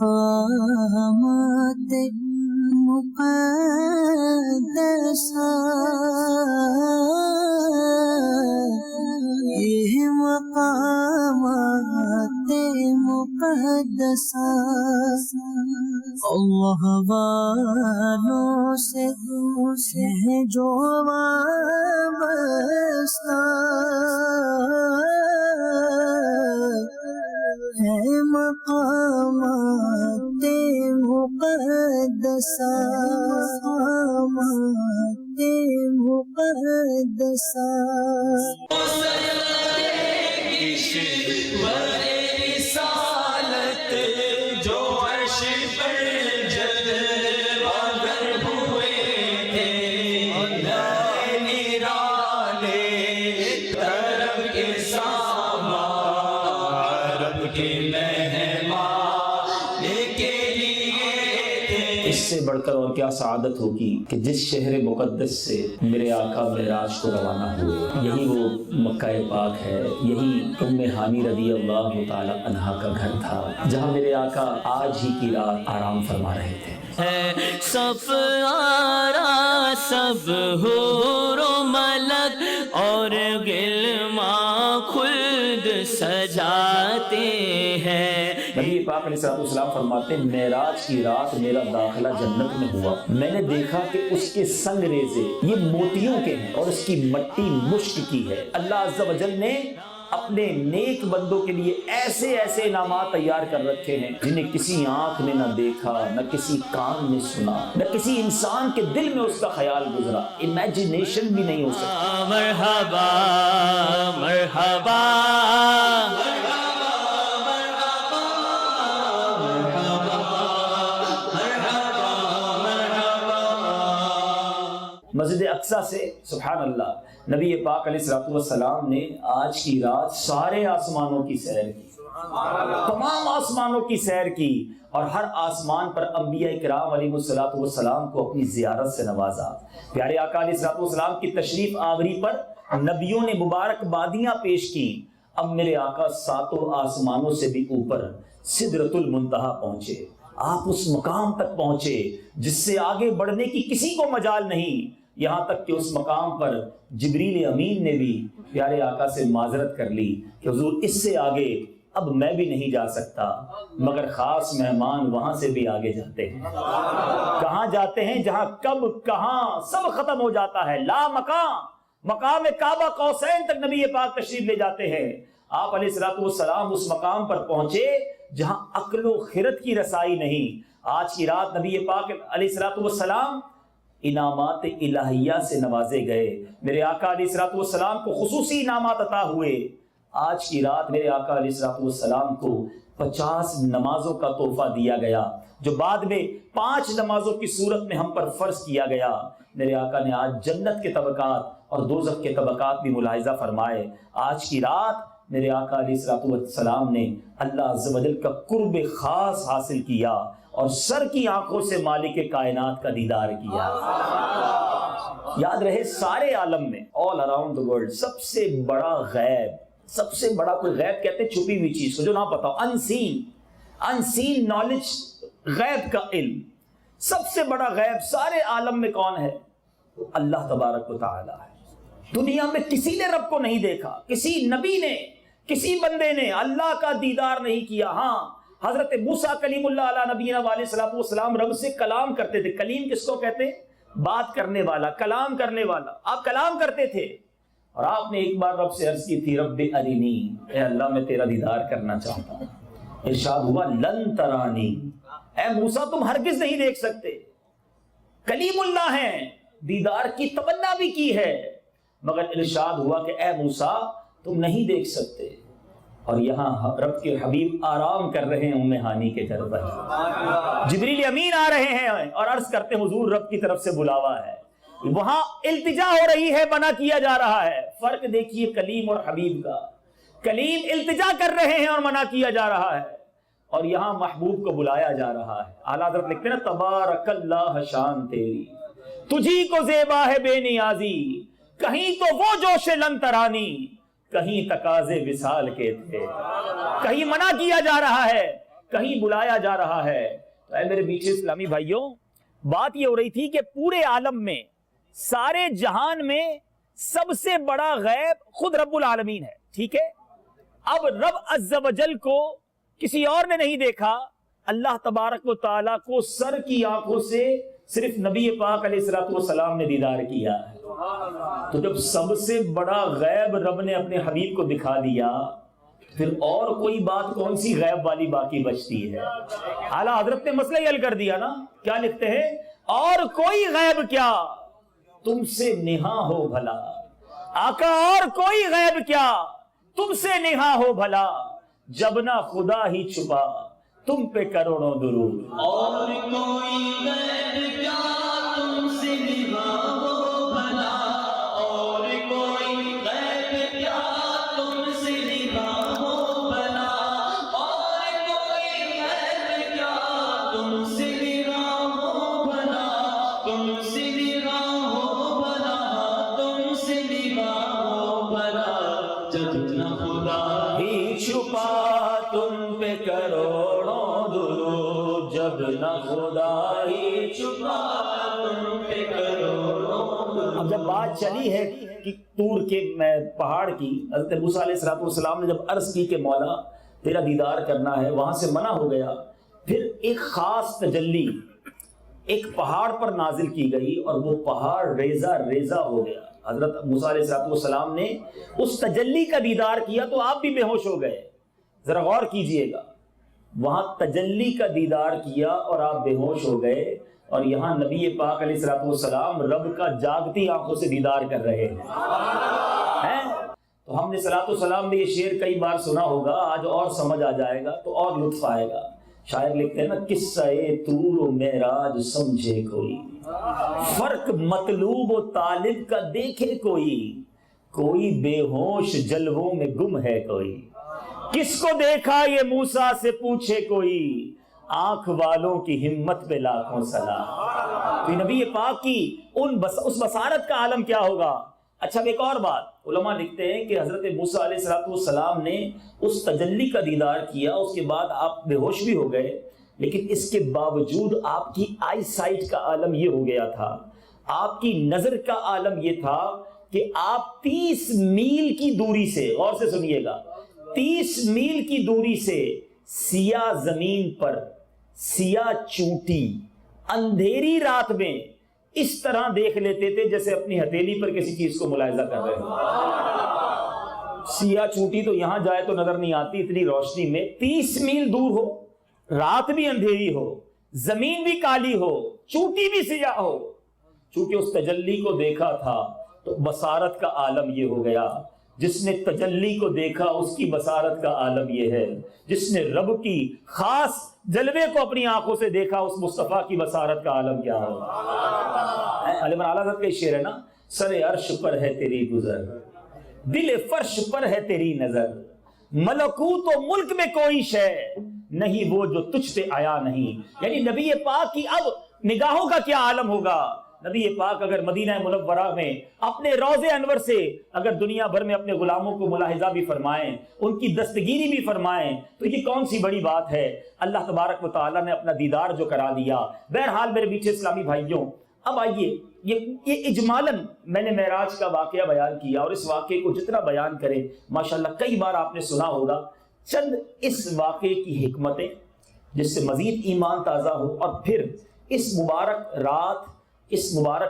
مقامات مقدسہ، یہ مقامات مقدسہ اللہ والوں سے ہے جو وابستہ ہے مقامات مقدسہ، مقامات مقدسہ۔ رسالت جو عرش پر جلوہ گر ہوئے تھے، نرانے طرب کے سامان عرب کے مہمان کے لیے تھے۔ اس سے بڑھ کر اور کیا سعادت ہوگی کہ جس شہر مقدس سے میرے آقا معراج کو روانہ ہوئے، یہی وہ مکہ پاک ہے، یہی ام ہانی رضی اللہ تعالی عنہا کا گھر تھا جہاں میرے آقا آج ہی کی رات آرام فرما رہے تھے۔ سب آرا سب حور و ملک اور غلمان خلد سجاتے ہیں۔ نبی پاک علیہ السلام فرماتے ہیں معراج کی رات میرا داخلہ جنت میں ہوا، میں نے دیکھا کہ اس کے سنگ ریزے یہ موتیوں کے ہیں اور اس کی مٹی مشک کی ہے۔ اللہ عز و جل نے اپنے نیک بندوں کے لیے ایسے ایسے انعامات تیار کر رکھے ہیں جنہیں کسی آنکھ نے نہ دیکھا، نہ کسی کان نے سنا، نہ کسی انسان کے دل میں اس کا خیال گزرا، امیجنیشن بھی نہیں ہو سکتا۔ مرحبا مرحبا مسجد اقصیٰ سے سبحان اللہ نبی پاک علیہ السلام نے آج کی رات سارے آسمانوں کی سیر کی، تمام آسمانوں کی سیر کی، اور ہر آسمان پر انبیاء کرام علیہ السلام کو اپنی زیارت سے نوازا۔ پیارے آقا علیہ السلام کی تشریف آوری پر نبیوں نے مبارک بادیاں پیش کی۔ اب میرے آقا ساتوں آسمانوں سے بھی اوپر سدرۃ المنتہا پہنچے، آپ اس مقام تک پہنچے جس سے آگے بڑھنے کی کسی کو مجال نہیں، یہاں تک کہ اس مقام پر جبریل امین نے بھی پیارے آقا سے معذرت کر لی کہ حضور اس سے آگے اب میں بھی نہیں جا سکتا، مگر خاص مہمان وہاں سے بھی آگے جاتے ہیں۔ کہاں جاتے ہیں؟ جہاں کب کہاں سب ختم ہو جاتا ہے، لا مقام، مقام کعبہ قوسین تک نبی پاک تشریف لے جاتے ہیں۔ آپ علیہ السلام اس مقام پر پہنچے جہاں عقل و خرد کی رسائی نہیں۔ آج کی رات نبی پاک علیہ السلام انعامات الہیہ سے نوازے گئے، میرے آقا علیہ السلام کو خصوصی انعامات عطا ہوئے۔ آج کی رات میرے آقا علیہ السلام کو 50 نمازوں کا تحفہ دیا گیا جو بعد میں 5 نمازوں کی صورت میں ہم پر فرض کیا گیا۔ میرے آقا نے آج جنت کے طبقات اور دوزخ کے طبقات بھی ملاحظہ فرمائے۔ آج کی رات میرے آقا علیہ السلام نے اللہ عز و جل کا قرب خاص حاصل کیا اور سر کی آنکھوں سے مالک کائنات کا دیدار کیا۔ یاد رہے سارے عالم میں all around the world سب سے بڑا غیب، سب سے بڑا کوئی غیب کہتے ہیں چھپی ہوئی چیز کو جو نہ پتا ہو، unseen knowledge، غیب کا علم۔ سب سے بڑا غیب سارے عالم میں کون ہے؟ اللہ تبارک و تعالی ہے۔ دنیا میں کسی نے رب کو نہیں دیکھا، کسی نبی نے، کسی بندے نے اللہ کا دیدار نہیں کیا۔ ہاں حضرت موسیٰ کلیم اللہ علیہ نبینا علیہ السلام رب سے کلام کرتے تھے۔ کلیم کس کو کہتے ہیں؟ بات کرنے والا، کلام کرنے والا۔ آپ کلام کرتے تھے اور آپ نے ایک بار رب سے عرض کی تھی رب ارینی، اے اللہ میں تیرا دیدار کرنا چاہتا ہوں۔ ارشاد ہوا لن ترانی، اے موسیٰ تم ہرگز نہیں دیکھ سکتے۔ کلیم اللہ ہیں، دیدار کی تمنا بھی کی ہے، مگر ارشاد ہوا کہ اے موسیٰ تم نہیں دیکھ سکتے۔ اور یہاں رب کے حبیب آرام کر رہے ہیں ام ہانی کے گھر پر، جبریل امین آ رہے ہیں اور عرض کرتے ہیں حضور رب کی طرف سے بلاوا ہے۔ وہاں التجا ہو رہی ہے، منع کیا جا رہا ہے۔ فرق دیکھیے کلیم اور حبیب کا، کلیم التجا کر رہے ہیں اور منع کیا جا رہا ہے، اور یہاں محبوب کو بلایا جا رہا ہے۔ اعلیٰ حضرت لکھتے ہیں نا تبارک اللہ شان تیری، تجھی کو زیبا ہے بے نیازی، کہیں تو وہ جوش لن ترانی، کہیں تقاضے وصال کے تھے۔ کہیں منع کیا جا رہا ہے کہیں بلایا جا رہا ہے۔ تو اے میرے میٹھے اسلامی بھائیوں، بات یہ ہو رہی تھی کہ پورے عالم میں، سارے جہان میں سب سے بڑا غیب خود رب العالمین ہے، ٹھیک ہے؟ اب رب عز و جل کو کسی اور نے نہیں دیکھا، اللہ تبارک و تعالیٰ کو سر کی آنکھوں سے صرف نبی پاک علیہ السلام نے دیدار کیا ہے۔ تو جب سب سے بڑا غیب رب نے اپنے حبیب کو دکھا دیا، پھر اور کوئی بات کون سی غیب والی باقی بچتی ہے؟ اعلیٰ حضرت نے مسئلہ حل کر دیا نا، کیا لکھتے ہیں؟ اور کوئی غیب کیا تم سے نہا ہو بھلا، آقا اور کوئی غیب کیا تم سے نہا ہو بھلا، جب نہ خدا ہی چھپا تم پہ کروڑوں درود۔ اور کوئی غیب کیا تم سے نہا ہو بھلا، اور کوئی غیب کیا تم سے نہا ہو بھلا، اور کوئی غیب کیا تم سے نہا ہو بھلا، تم سے نہا ہو بھلا، تم سے نہا ہو بھلا، جب نہ خدا ہی چھپا تم پہ کروڑوں درود، جب نہ خدا ہی چھپا تم پہ کروڑوں درود۔ اب جب بات چلی ہے کہ طور کے پہاڑ کی، حضرت موسیٰ علیہ السلام نے جب عرض کی کہ مولا تیرا دیدار کرنا ہے، وہاں سے منع ہو گیا، پھر ایک خاص تجلی ایک پہاڑ پر نازل کی گئی اور وہ پہاڑ ریزہ ریزہ ہو گیا۔ حضرت موسیٰ علیہ السلام نے اس تجلی کا دیدار کیا تو آپ بھی بے ہوش ہو گئے۔ ذرا غور کیجئے گا، وہاں تجلی کا دیدار کیا اور آپ بے ہوش ہو گئے، اور یہاں نبی پاک علیہ السلام رب کا جاگتی آنکھوں سے دیدار کر رہے ہیں۔ تو ہم نے صلاۃ والسلام میں یہ شعر کئی بار سنا ہوگا، آج اور سمجھ آ جائے گا تو اور لطف آئے گا۔ شاعر لکھتے ہیں نا، قصہ طور و معراج سمجھے کوئی، فرق مطلوب و طالب کا دیکھے کوئی، کوئی بے ہوش جلووں میں گم ہے کوئی، کس کو دیکھا یہ موسیٰ سے پوچھے کوئی، آنکھ والوں کی ہمت پہ لاکھوں سلام۔ تو نبی پاک کی اس بصارت کا عالم کیا ہوگا؟ اچھا ایک اور بات، علماء لکھتے ہیں کہ حضرت موسیٰ علیہ السلام نے اس تجلی کا دیدار کیا، اس کے بعد آپ بے ہوش بھی ہو گئے، لیکن اس کے باوجود آپ کی آئی سائٹ کا عالم یہ ہو گیا تھا، آپ کی نظر کا عالم یہ تھا کہ آپ 30 میل کی دوری سے، غور سے سنیے گا، 30 میل کی دوری سے سیاہ زمین پر سیاہ چونٹی اندھیری رات میں اس طرح دیکھ لیتے تھے جیسے اپنی ہتھیلی پر کسی چیز کو ملاحظہ کر رہے ہیں۔ سیاہ چونٹی تو یہاں جائے تو نظر نہیں آتی، اتنی روشنی میں 30 میل دور ہو، رات بھی اندھیری ہو، زمین بھی کالی ہو، چونٹی بھی سیاہ ہو، چونکہ اس تجلی کو دیکھا تھا تو بصارت کا عالم یہ ہو گیا۔ جس نے تجلی کو دیکھا اس کی بصارت کا عالم یہ ہے، جس نے رب کی خاص جلوے کو اپنی آنکھوں سے دیکھا اس مصطفیٰ کی بصارت کا عالم کیا ہوگا۔ علامہ اعلیٰ حضرت کا شعر ہے نا، سر عرش پر ہے تیری گزر، دل فرش پر ہے تیری نظر، ملکوت و ملک میں کوئی شے نہیں وہ جو تجھ پہ آیا نہیں۔ یعنی نبی پاک کی اب نگاہوں کا کیا عالم ہوگا؟ نبی پاک اگر مدینہ منورہ میں اپنے روضے انور سے اگر دنیا بھر میں اپنے غلاموں کو ملاحظہ بھی فرمائیں، ان کی دستگیری بھی فرمائیں، تو یہ کون سی بڑی بات ہے؟ اللہ تبارک و تعالیٰ نے اپنا دیدار جو کرا دیا۔ بہرحال میرے میٹھے اسلامی بھائیوں، اب آئیے یہ اجمالاً میں نے معراج کا واقعہ بیان کیا، اور اس واقعے کو جتنا بیان کریں ماشاءاللہ کئی بار آپ نے سنا ہوگا۔ چند اس واقعے کی حکمتیں جس سے مزید ایمان تازہ ہو، اور پھر اس مبارک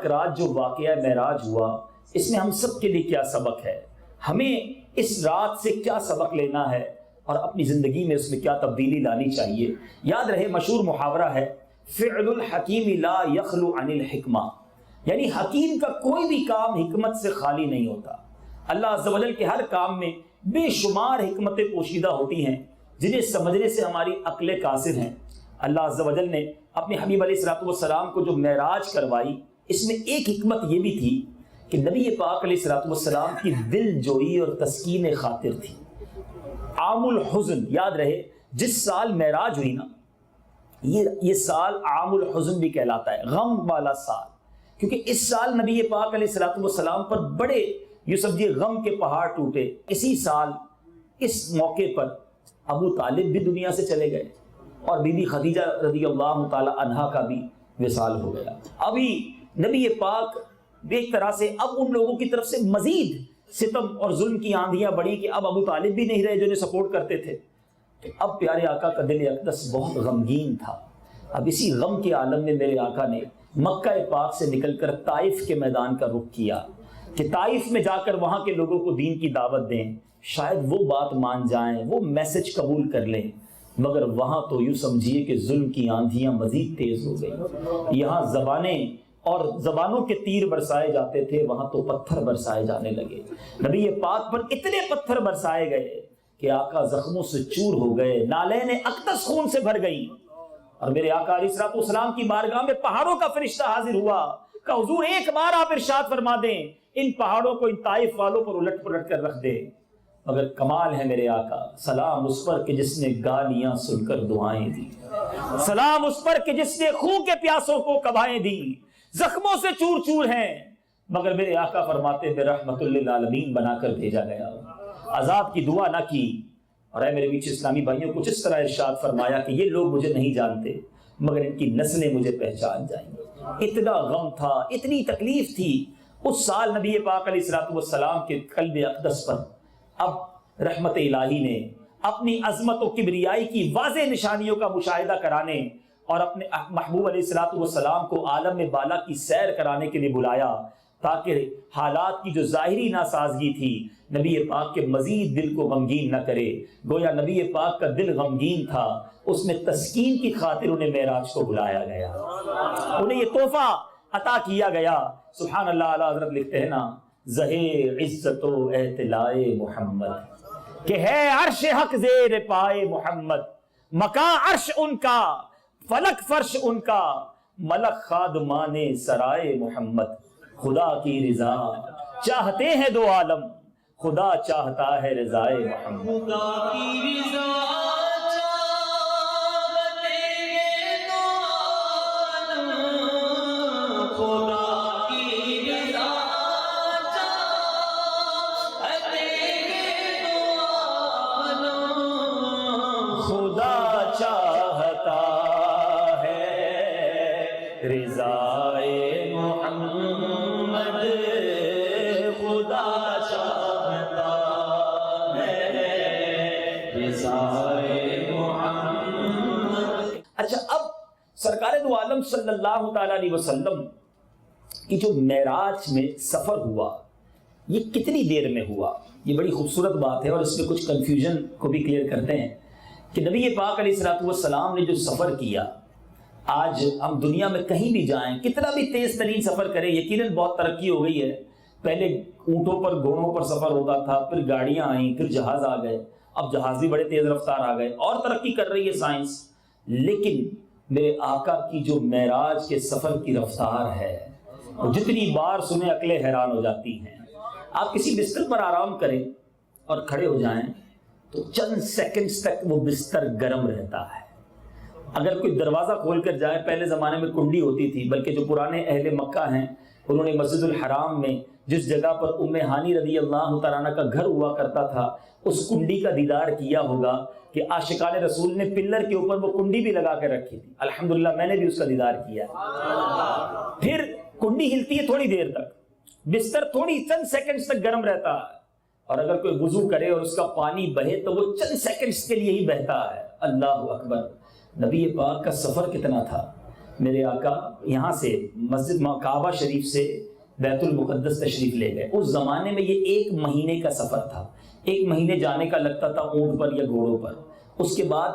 رات جو واقعہ معراج ہوا، اس میں ہم سب کے لیے کیا سبق ہے، ہمیں اس رات سے کیا سبق لینا ہے، اور اپنی زندگی میں اس میں کیا تبدیلی لانی چاہیے۔ یاد رہے مشہور محاورہ ہے، فعل الحکیم لا یخلو عن الحکمہ، یعنی حکیم کا کوئی بھی کام حکمت سے خالی نہیں ہوتا۔ اللہ عز و جل کے ہر کام میں بے شمار حکمتیں پوشیدہ ہوتی ہیں جنہیں سمجھنے سے ہماری عقلیں قاصر ہیں۔ اللہ عز و جل نے اپنے حبیب علیہ السلام کو جو معراج کروائی، اس میں ایک حکمت یہ بھی تھی کہ نبی پاک علیہ السلام کی دل جوئی اور تسکین خاطر تھی۔ عام الحزن، یاد رہے جس سال معراج ہوئی نا، یہ سال عام الحزن بھی کہلاتا ہے، غم والا سال، کیونکہ اس سال نبی پاک علیہ السلام پر بڑے یہ سمجھیے غم کے پہاڑ ٹوٹے۔ اسی سال اس موقع پر ابو طالب بھی دنیا سے چلے گئے، اور بی بی خدیجہ رضی اللہ تعالی عنہا کا بھی وصال ہو گیا۔ ابھی نبی پاک ایک طرح سے اب ان لوگوں کی طرف سے مزید ستم اور ظلم کی آندھیاں بڑھی کہ اب ابو طالب بھی نہیں رہے جو انہیں سپورٹ کرتے تھے۔ تو اب پیارے آقا کا دل اقدس بہت غمگین تھا۔ اب اسی غم کے عالم میں میرے آقا نے مکہ پاک سے نکل کر طائف کے میدان کا رخ کیا کہ طائف میں جا کر وہاں کے لوگوں کو دین کی دعوت دیں، شاید وہ بات مان جائیں، وہ میسج قبول کر لیں۔ مگر وہاں تو یوں سمجھیے کہ ظلم کی آندھیاں مزید تیز ہو گئی۔ یہاں زبانیں اور زبانوں کے تیر برسائے جاتے تھے، وہاں تو پتھر برسائے جانے لگے۔ نبی پاک پر اتنے پتھر برسائے گئے کہ آقا زخموں سے چور ہو گئے، نالین اقدس خون سے بھر گئی۔ اور میرے آقا علیہ الصلوۃ والسلام کی بارگاہ میں پہاڑوں کا فرشتہ حاضر ہوا کہ حضور ایک بار آپ ارشاد فرما دیں ان پہاڑوں کو ان طائف والوں پر الٹ پلٹ کر رکھ دے۔ مگر کمال ہے میرے آقا، سلام اس پر کہ جس نے گالیاں سن کر دعائیں دی، سلام اس پر کہ جس نے خون کے پیاسوں کو کبائیں دی، زخموں سے چور چور ہیں، مگر میرے آقا فرماتے بے رحمت للعالمین بنا کر بھیجا گیا، عذاب کی دعا نہ کی۔ اور اے میرے بیچ اسلامی بھائیوں، کچھ اس طرح ارشاد فرمایا کہ یہ لوگ مجھے نہیں جانتے مگر ان کی نسلیں مجھے پہچان جائیں گی۔ اتنا غم تھا، اتنی تکلیف تھی اس سال نبی پاک علیہ الصلوۃ والسلام کے قلب اقدس پر۔ اب رحمت الہی نے اپنی عظمت و کبریائی کی واضح نشانیوں کا مشاہدہ کرانے اور اپنے محبوب علیہ الصلوۃ والسلام کو عالم میں بالا کی سیر کرانے کے لیے بلایا، تاکہ حالات کی جو ظاہری ناسازگی تھی نبی پاک کے مزید دل کو غمگین نہ کرے۔ گویا نبی پاک کا دل غمگین تھا، اس میں تسکین کی خاطر انہیں معراج کو بلایا گیا، انہیں یہ تحفہ عطا کیا گیا۔ سبحان اللہ، اعلیٰ حضرت لکھتے ہیں نا، زہے عزت و اعتلائے محمد کہ ہے عرش حق زیر پائے محمد، مکاں عرش ان کا فلک فرش ان کا، ملک خادمان سرائے محمد۔ خدا کی رضا چاہتے ہیں دو عالم، خدا چاہتا ہے رضائے محمد۔ خدا کی رضا چاہتے ہیں دو عالم، خدا کی رضا چاہتے ہیں دو عالم، خدا چاہتا ہے رضائے محمد، خدا چاہتا ہے رضائے محمد۔ اچھا، اب سرکار دو عالم صلی اللہ تعالی علیہ وسلم کی جو معراج میں سفر ہوا، یہ کتنی دیر میں ہوا؟ یہ بڑی خوبصورت بات ہے اور اس میں کچھ کنفیوژن کو بھی کلیئر کرتے ہیں کہ نبی پاک علیہ الصلوۃ والسلام نے جو سفر کیا، آج ہم دنیا میں کہیں بھی جائیں، کتنا بھی تیز ترین سفر کریں، یقیناً بہت ترقی ہو گئی ہے۔ پہلے اونٹوں پر گھوڑوں پر سفر ہوتا تھا، پھر گاڑیاں آئیں، پھر جہاز آ گئے، اب جہاز بھی بڑے تیز رفتار آ گئے، اور ترقی کر رہی ہے سائنس۔ لیکن میرے آقا کی جو معراج کے سفر کی رفتار ہے، وہ جتنی بار سنیں عقلیں حیران ہو جاتی ہیں۔ آپ کسی بستر پر آرام کریں اور کھڑے ہو جائیں تو چند سیکنڈز تک وہ بستر گرم رہتا ہے۔ اگر کوئی دروازہ کھول کر جائے، پہلے زمانے میں کنڈی ہوتی تھی، بلکہ جو پرانے اہل مکہ ہیں انہوں نے مسجد الحرام میں جس جگہ پر ام ہانی رضی اللہ تعالیٰ عنہ کا گھر ہوا کرتا تھا، اس کنڈی کا دیدار کیا ہوگا کہ عاشقان رسول نے پلر کے اوپر وہ کنڈی بھی لگا کر رکھی تھی۔ الحمدللہ میں نے بھی اس کا دیدار کیا۔ پھر کنڈی ہلتی ہے تھوڑی دیر تک، بستر تھوڑی چند سیکنڈز تک گرم رہتا ہے، اور اگر کوئی وضو کرے اور اس کا پانی بہے تو وہ چند سیکنڈز کے لیے ہی بہتا ہے۔ اللہ اکبر! نبی پاک کا سفر کتنا تھا! میرے آقا یہاں سے مسجد کعبہ شریف سے بیت المقدس تشریف لے گئے۔ اس زمانے میں یہ 1 مہینے کا سفر تھا، 1 مہینے جانے کا لگتا تھا اونٹ پر یا گھوڑوں پر۔ اس کے بعد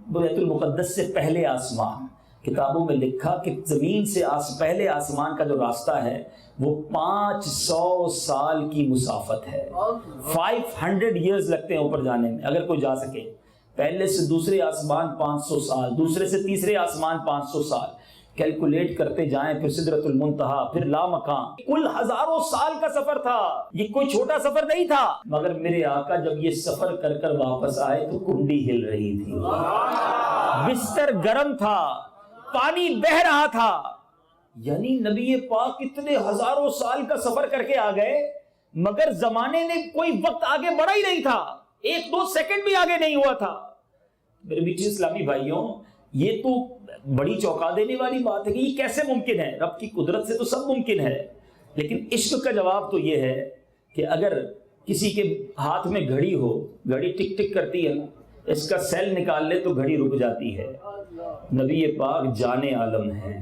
بیت المقدس سے پہلے آسمان، کتابوں میں لکھا کہ زمین سے پہلے آسمان کا جو راستہ ہے وہ 500 سال کی مسافت ہے۔ 500 ایئرز لگتے ہیں اوپر جانے میں، اگر کوئی جا سکے۔ پہلے سے دوسرے آسمان 500 سال، دوسرے سے تیسرے آسمان 500 سال، کیلکولیٹ کرتے جائیں، پھر سدرۃ المنتہا، پھر لامکان، کل ہزاروں سال کا سفر تھا۔ یہ کوئی چھوٹا سفر نہیں تھا۔ مگر میرے آقا جب یہ سفر کر کر واپس آئے تو کنڈی ہل رہی تھی، بستر گرم تھا، پانی بہہ رہا تھا۔ یعنی نبی پاک اتنے ہزاروں سال کا سفر کر کے آ گئے، مگر زمانے نے کوئی وقت آگے بڑھا ہی نہیں تھا، 1-2 سیکنڈ بھی آگے نہیں ہوا تھا۔ میرے میٹھے اسلامی بھائیوں، یہ تو بڑی چونکا دینے والی بات ہے کہ یہ کیسے ممکن ہے؟ رب کی قدرت سے تو سب ممکن ہے، لیکن عشق کا جواب تو یہ ہے کہ اگر کسی کے ہاتھ میں گھڑی ہو، گھڑی ٹک ٹک کرتی ہے نا، اس کا سیل نکال لے تو گھڑی رک جاتی ہے۔ نبی پاک جان عالم ہے،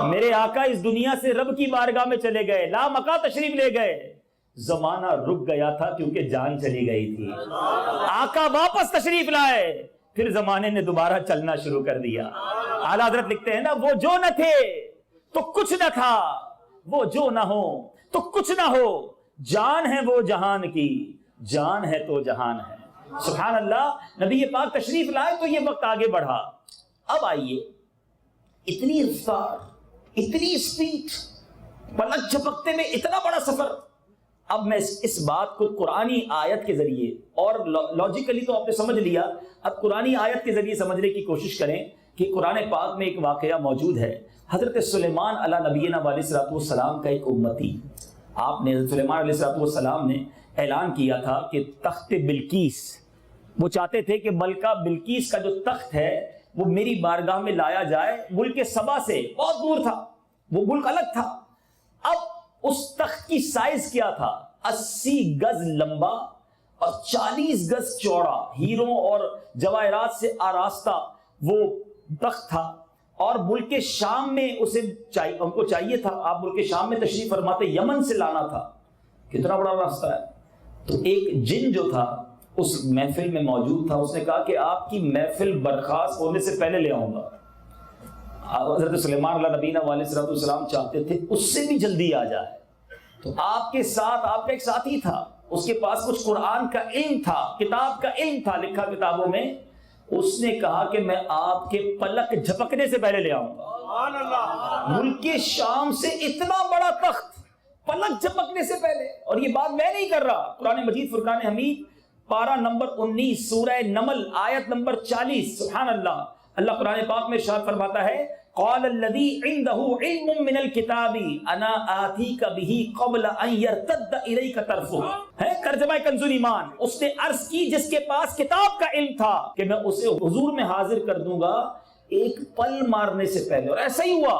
میرے آقا اس دنیا سے رب کی بارگاہ میں چلے گئے، لا مکہ تشریف لے گئے، زمانہ رک گیا تھا کیونکہ جان چلی گئی تھی، آقا واپس تشریف لائے، پھر زمانے نے دوبارہ چلنا شروع کر دیا۔ اعلیٰ حضرت لکھتے ہیں نا، وہ جو نہ تھے تو کچھ نہ تھا، وہ جو نہ ہو تو کچھ نہ ہو، جان ہے وہ جہان کی، جان ہے تو جہان ہے۔ سبحان اللہ، نبی پاک تشریف لائے تو یہ وقت آگے بڑھا۔ اب آئیے، اتنی رفتار، اتنی سپیڈ، پلک جھپکتے میں اتنا بڑا سفر۔ اب میں اس بات کو قرآنی آیت کے ذریعے، اور لاجیکلی تو آپ نے سمجھ لیا، اب قرآنی آیت کے ذریعے سمجھنے کی کوشش کریں کہ قرآن پاک میں ایک واقعہ موجود ہے۔ حضرت سلیمان علیہ نبینا علیہ السلام کا ایک امتی، آپ نے حضرت سلیمان علیہ السلام نے اعلان کیا تھا کہ تخت بلقیس، وہ چاہتے تھے کہ ملکہ بلقیس کا جو تخت ہے وہ میری بارگاہ میں لایا جائے، ملک سبا سے بہت دور تھا، وہ ملک الگ تھا۔ اب اس تخت کی سائز کیا تھا؟ 80 گز لمبا اور 40 گز چوڑا، ہیروں اور جواہرات سے آراستہ وہ تخت تھا، اور ملک شام میں ان کو چاہیے تھا، آپ ملک شام میں تشریف فرماتے، یمن سے لانا تھا، کتنا بڑا راستہ ہے۔ تو ایک جن جو تھا اس محفل میں موجود تھا، اس نے کہا کہ آپ کی محفل برخاست ہونے سے پہلے لے آؤں گا۔ حضرت سلیمان علیہ نبینا علیہ السلام چاہتے تھے اس سے بھی جلدی آ جائے، تو آپ کے ساتھ آپ کا ایک ساتھی تھا، اس کے پاس کچھ قرآن کا علم تھا، کتاب کا علم تھا، لکھا کتابوں میں، اس نے کہا کہ میں آپ کے پلک جھپکنے سے پہلے لے آؤں گا۔ ملک شام سے اتنا بڑا تخت پلک جھپکنے سے پہلے، اور یہ بات میں نہیں کر رہا، قرآن مجید فرقان حمید پارہ نمبر 19 سورہ نمل آیت نمبر 40، سبحان اللہ، اللہ قرآن پاک میں ارشاد فرماتا ہے، قال الذی عنده علم من الكتاب انا آتیک به قبل ان يرتد الیک طرفک، ہے ترجمہ کنز ایمان، اس نے عرض کی جس کے پاس کتاب کا علم تھا کہ میں اسے حضور میں حاضر کر دوں گا ایک پل مارنے سے پہلے، اور ایسا ہی ہوا،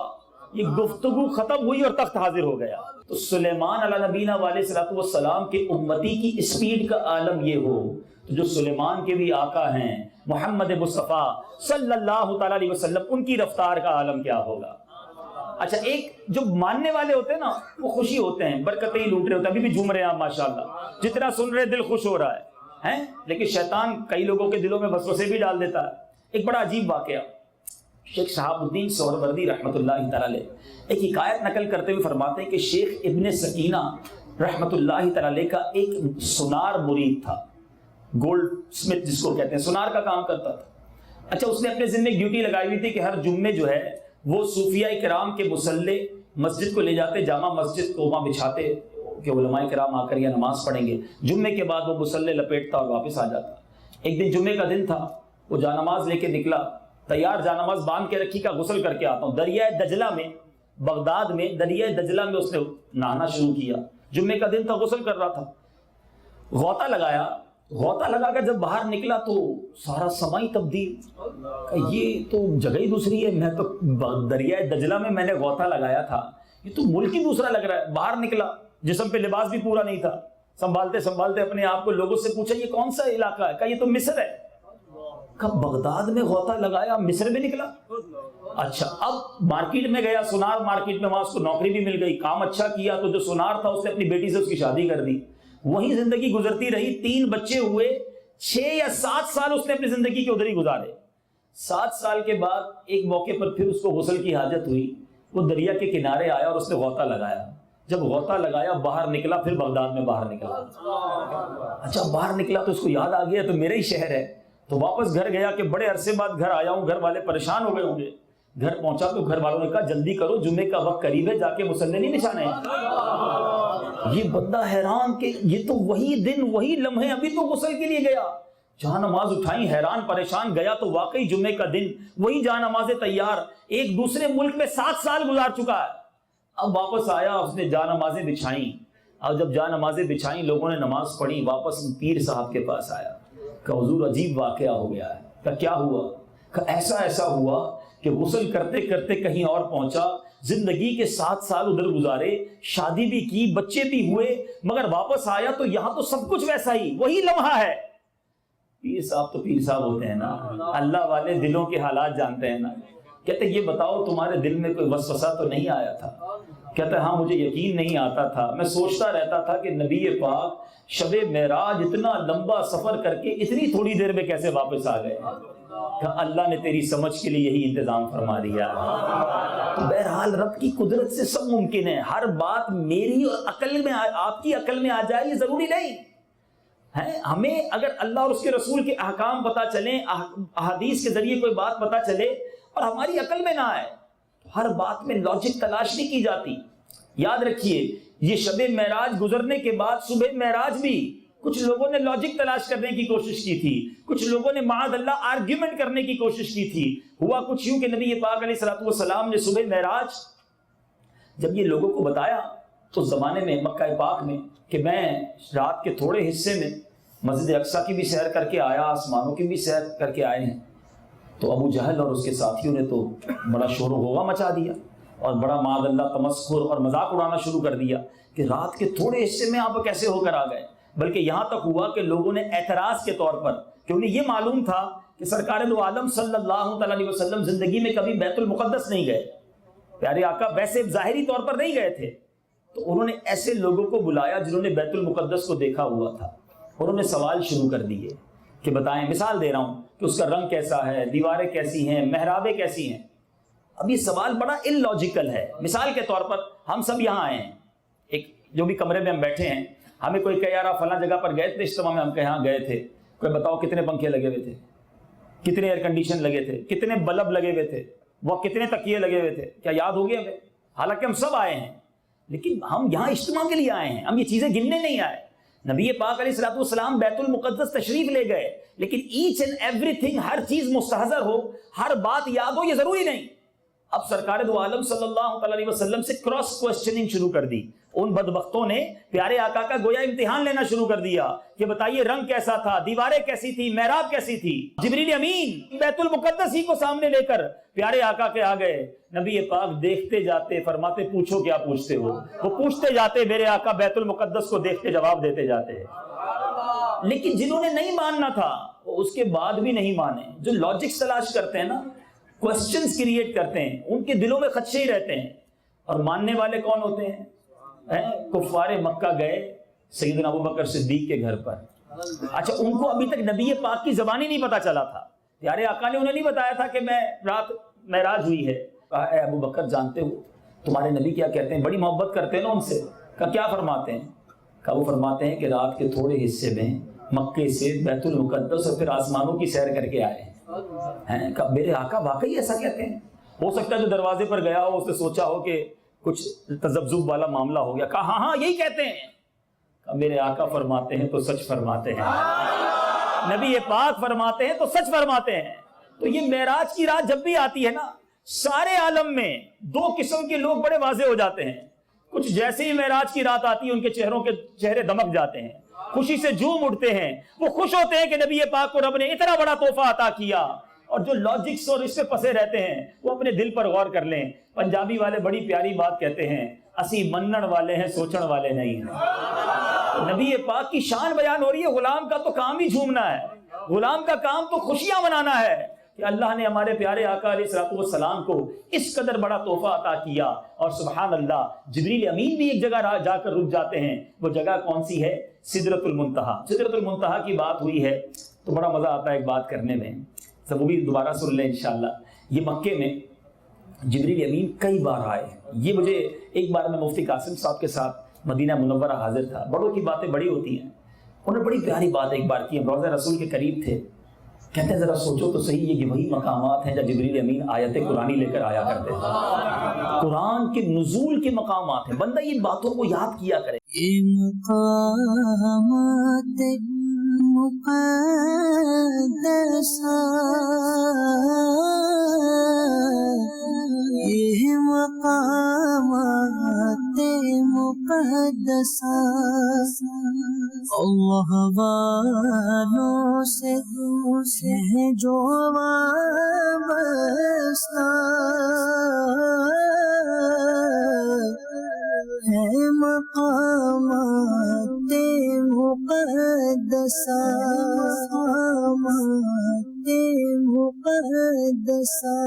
یہ گفتگو ختم ہوئی اور تخت حاضر ہو گیا۔ تو سلیمان علیہ نبینا علیہ السلام کے امتی کی اسپیڈ کا عالم یہ ہو، تو جو سلیمان کے بھی آقا ہیں محمد مصطفیٰ صلی اللہ تعالی علیہ وسلم، ان کی رفتار کا عالم کیا ہوگا۔ اچھا، ایک جو ماننے والے ہوتے ہیں نا، وہ خوشی ہوتے ہیں، برکتیں ہی لوٹ رہے ہوتے ہیں، ابھی بھی جھوم رہے ہیں آپ ماشاءاللہ، جتنا سن رہے دل خوش ہو رہا ہے، لیکن شیطان کئی لوگوں کے دلوں میں وسوسے بھی ڈال دیتا ہے۔ ایک بڑا عجیب واقعہ، شیخ شہاب الدین سہروردی رحمۃ اللہ تعالی علیہ ایک حکایت نقل کرتے ہوئے فرماتے ہیں کہ شیخ ابن سکینہ رحمۃ اللہ تعالی علیہ کا ایک سنار مرید تھا، گولڈ سمتھ جس کو کہتے ہیں، سنار کا کام کرتا تھا۔ اچھا، اس نے اپنے ذمہ ایک ڈیوٹی لگائی ہوئی تھی کہ ہر جمعے جو ہے وہ صوفیاء کرام کے مصلے مسجد کو لے جاتے، جامع مسجد کو وہاں بچھاتے کہ علماء کرام آ کر یہ نماز پڑھیں گے، جمعے کے بعد وہ مصلے لپیٹتا اور واپس آ جاتا۔ ایک دن جمعے کا دن تھا، وہ جانماز لے کے نکلا، تیار جانماز باندھ کے رکھی، کا غسل کر کے آتا ہوں۔ دریائے دجلہ میں، بغداد میں دریائے دجلہ میں اس نے نہانا شروع کیا، جمعے کا دن تھا، غسل کر رہا تھا، غوطہ لگایا، غوطہ لگا کر جب باہر نکلا تو سارا سمائی تبدیل، یہ تو جگہ ہی دوسری ہے، میں تو دریائے دجلہ میں نے غوطہ لگایا تھا، یہ تو ملک ہی دوسرا لگ رہا ہے۔ باہر نکلا، جسم پہ لباس بھی پورا نہیں تھا، سنبھالتے سنبھالتے اپنے آپ کو لوگوں سے پوچھا یہ کون سا علاقہ ہے؟ کہا یہ تو مصر ہے۔ کہا بغداد میں غوطہ لگایا، مصر میں نکلا؟ اچھا، اب مارکیٹ میں گیا، سونار مارکیٹ میں، وہاں اس کو نوکری بھی مل گئی، کام اچھا کیا، تو جو سونار تھا اس نے اپنی بیٹی سے اس کی شادی کر دی، وہیں زندگی گزرتی رہی، 3 بچے ہوئے، 6 یا 7 سال اس نے اپنی زندگی کے ادھر ہی گزارے۔ 7 سال کے بعد ایک موقع پر پھر اس کو غسل کی حاجت ہوئی، وہ دریا کے کنارے آیا اور اس نے غوطہ لگایا، جب غوطہ لگایا باہر نکلا، پھر بغداد میں باہر نکلا۔ اچھا، باہر نکلا تو اس کو یاد آ گیا تو میرا ہی شہر ہے، تو واپس گھر گیا کہ بڑے عرصے بعد گھر آیا ہوں، گھر والے پریشان ہو گئے ہوں گے۔ گھر پہنچا تو گھر والوں نے کہا جلدی کرو، جمعے کا وقت قریب ہے، جا کے مصلے نہیں بچھانے ہیں۔ یہ بندہ حیران کہ یہ تو وہی دن وہی لمحے، ابھی تو غسل کے لیے گیا، جہاں نماز اٹھائی، حیران پریشان گیا تو واقعی جمعے کا دن وہی جہاں نمازیں تیار، ایک دوسرے ملک میں 7 سال گزار چکا ہے۔ اب واپس آیا، اس نے جہاں نمازیں بچھائیں، اور جب جہاں نمازیں بچھائیں، لوگوں نے نماز پڑھی، واپس پیر صاحب کے پاس آیا کہ حضور عجیب واقعہ ہو گیا ہے، کہ کیا ہوا؟ کہ ایسا ہوا کہ غسل کرتے کرتے کہیں اور پہنچا، زندگی کے 7 سال ادھر گزارے، شادی بھی کی، بچے بھی ہوئے، مگر واپس آیا تو یہاں تو سب کچھ ویسا ہی، وہی لمحہ ہے۔ پیر صاحب تو پیر صاحب ہوتے ہیں نا، اللہ والے دلوں کے حالات جانتے ہیں نا۔ کہتے یہ بتاؤ تمہارے دل میں کوئی وسوسہ تو نہیں آیا تھا؟ کہتا ہے ہاں مجھے یقین نہیں آتا تھا، میں سوچتا رہتا تھا کہ نبی پاک شب معراج اتنا لمبا سفر کر کے اتنی تھوڑی دیر میں کیسے واپس آ گئے؟ کہ اللہ نے تیری سمجھ کے لیے یہی انتظام فرما دیا۔ تو بہرحال رب کی قدرت سے سب ممکن ہے، ہر بات میری عقل میں آپ کی عقل میں آ جائے یہ ضروری نہیں ہے۔ ہمیں اگر اللہ اور اس کے رسول کے احکام پتہ چلیں، احادیث کے ذریعے کوئی بات پتہ چلے اور ہماری عقل میں نہ آئے تو ہر بات میں لاجک تلاش نہیں کی جاتی۔ یاد رکھیے یہ شب معراج گزرنے کے بعد صبح معراج بھی کچھ لوگوں نے لاجک تلاش کرنے کی کوشش کی تھی، کچھ لوگوں نے معاذ اللہ آرگیومنٹ کرنے کی کوشش کی تھی۔ ہوا کچھ یوں کہ نبی پاک علیہ الصلوۃ والسلام نے صبح معراج جب یہ لوگوں کو بتایا تو زمانے میں مکہ پاک میں کہ میں رات کے تھوڑے حصے میں مسجد اقصیٰ کی بھی سیر کر کے آیا، آسمانوں کی بھی سیر کر کے آئے ہیں، تو ابو جہل اور اس کے ساتھیوں نے تو بڑا شور و غوغا مچا دیا اور بڑا معاذ اللہ تمسخر اور مذاق اڑانا شروع کر دیا کہ رات کے تھوڑے حصے میں آپ کیسے ہو کر آ گئے۔ بلکہ یہاں تک ہوا کہ لوگوں نے اعتراض کے طور پر، کہ انہیں یہ معلوم تھا کہ سرکار دو عالم صلی اللہ تعالیٰ علیہ وسلم زندگی میں کبھی بیت المقدس نہیں گئے، پیارے آقا ویسے ظاہری طور پر نہیں گئے تھے، تو انہوں نے ایسے لوگوں کو بلایا جنہوں نے بیت المقدس کو دیکھا ہوا تھا، انہوں نے سوال شروع کر دیے کہ بتائیں، مثال دے رہا ہوں کہ اس کا رنگ کیسا ہے، دیواریں کیسی ہیں، محرابیں کیسی ہیں۔ اب یہ سوال بڑا ان لاجیکل ہے۔ مثال کے طور پر ہم سب یہاں آئے ہیں، ایک جو بھی کمرے میں ہم بیٹھے ہیں، ہمیں کوئی کہے یار آپ فلاں جگہ پر گئے تھے اجتماع میں، ہم کہیں ہاں گئے تھے، کوئی بتاؤ کتنے پنکھے لگے ہوئے تھے، کتنے ایئر کنڈیشن لگے تھے، کتنے بلب لگے ہوئے تھے، وہ کتنے تکیے لگے ہوئے تھے، کیا یاد ہو گیا ہمیں؟ حالانکہ ہم سب آئے ہیں، لیکن ہم یہاں اجتماع کے لیے آئے ہیں، ہم یہ چیزیں گننے نہیں آئے۔ نبی پاک علیہ الصلوۃ والسلام بیت المقدس تشریف لے گئے، لیکن ایچ اینڈ ایوری تھنگ، ہر چیز مستحضر ہو، ہر بات یاد ہو، یہ ضروری نہیں۔ اب سرکار دو عالم صلی اللہ تعالیٰ علیہ وسلم سے کراس کوسچننگ شروع کر دی۔ ان بدبختوں نے پیارے آقا کا گویا امتحان لینا شروع کر دیا کہ بتائیے رنگ کیسا تھا، دیواریں کیسی تھی، محراب کیسی تھی۔ جبریل امین بیت المقدس ہی کو سامنے لے کر پیارے آقا کے آ گئے، نبی پاک دیکھتے جاتے، فرماتے پوچھو کیا پوچھتے ہو، وہ پوچھتے جاتے، میرے آقا بیت المقدس کو دیکھتے جواب دیتے جاتے۔ لیکن جنہوں نے نہیں ماننا تھا وہ اس کے بعد بھی نہیں مانے، جو لاجکس تلاش کرتے ہیں نا، کوسچنز کریٹ کرتے ہیں، ان کے دلوں میں خدشے ہی رہتے ہیں۔ اور ماننے والے کون ہوتے ہیں؟ کفار مکہ گئے سیدنا ابوبکر صدیق کے گھر پر، اچھا ان کو ابھی تک نبی پاک کی زبانی نہیں پتا چلا تھا، پیارے آقا نے انہیں نہیں بتایا تھا کہ میں رات معراج ہوئی ہے۔ کہا اے ابوبکر جانتے ہو تمہارے نبی کیا کہتے ہیں، بڑی محبت کرتے ہیں نا ان سے۔ کہا کیا فرماتے ہیں؟ کہا وہ فرماتے ہیں کہ رات کے تھوڑے حصے میں مکے سے بیت المقدس اور پھر آسمانوں کی سیر کر کے آئے ہیں۔ کہا میرے آقا واقعی ایسا کہتے ہیں؟ ہو سکتا ہے جو دروازے پر گیا ہو اس نے سوچا ہو کہ کچھ تذبذب والا معاملہ ہو گیا۔ کہا ہاں ہاں یہی کہتے ہیں۔ کہا میرے آقا فرماتے ہیں تو سچ فرماتے ہیں، نبی پاک فرماتے ہیں تو سچ فرماتے ہیں۔ تو یہ معراج کی رات جب بھی آتی ہے نا، سارے عالم میں دو قسم کے لوگ بڑے واضح ہو جاتے ہیں۔ کچھ جیسے ہی معراج کی رات آتی ہے ان کے چہروں کے چہرے دمک جاتے ہیں، خوشی سے جھوم اٹھتے ہیں، وہ خوش ہوتے ہیں کہ نبی پاک کو رب نے اتنا بڑا تحفہ عطا کیا۔ اور جو لاجکس اور اس پہ پھنسے رہتے ہیں وہ اپنے دل پر غور کر لیں۔ پنجابی والے بڑی پیاری بات کہتے ہیں، اسی منن والے ہیں سوچن والے نہیں ہیں۔ نبی پاک کی شان بیان ہو رہی ہے، غلام کا تو کام ہی جھومنا ہے، غلام کا کام تو خوشیاں منانا ہے کہ اللہ نے ہمارے پیارے آقا علیہ الصلوۃ والسلام کو اس قدر بڑا تحفہ عطا کیا۔ اور سبحان اللہ جبریل امین بھی ایک جگہ جا کر رک جاتے ہیں، وہ جگہ کون سی ہے؟ سدرۃ المنتہا۔ سدرۃ المنتہا کی بات ہوئی ہے تو بڑا مزہ آتا ہے ایک بات کرنے میں، سب وہ بھی دوبارہ سن لیں انشاءاللہ۔ یہ مکے میں جبریل امین کئی بار آئے۔ یہ مجھے ایک بار میں مفتی قاسم صاحب کے ساتھ مدینہ منورہ حاضر تھا، بڑوں کی باتیں بڑی ہوتی ہیں، انہوں نے بڑی پیاری بات ایک بار کی، روضہ رسول کے قریب تھے، کہتے ہیں ذرا سوچو تو صحیح، یہ وہی مقامات ہیں جہاں جبریل امین آیت قرآنی لے کر آیا کرتے ہیں، قرآن کے نزول کے مقامات ہیں، بندہ یہ باتوں کو یاد کیا کرے۔ یہ مقامات مقدسہ، یہ مقامات مقدسہ اللہ والوں سے ہے جو وابستہ ہے مقامات مقدسہ مقامات مقدسہ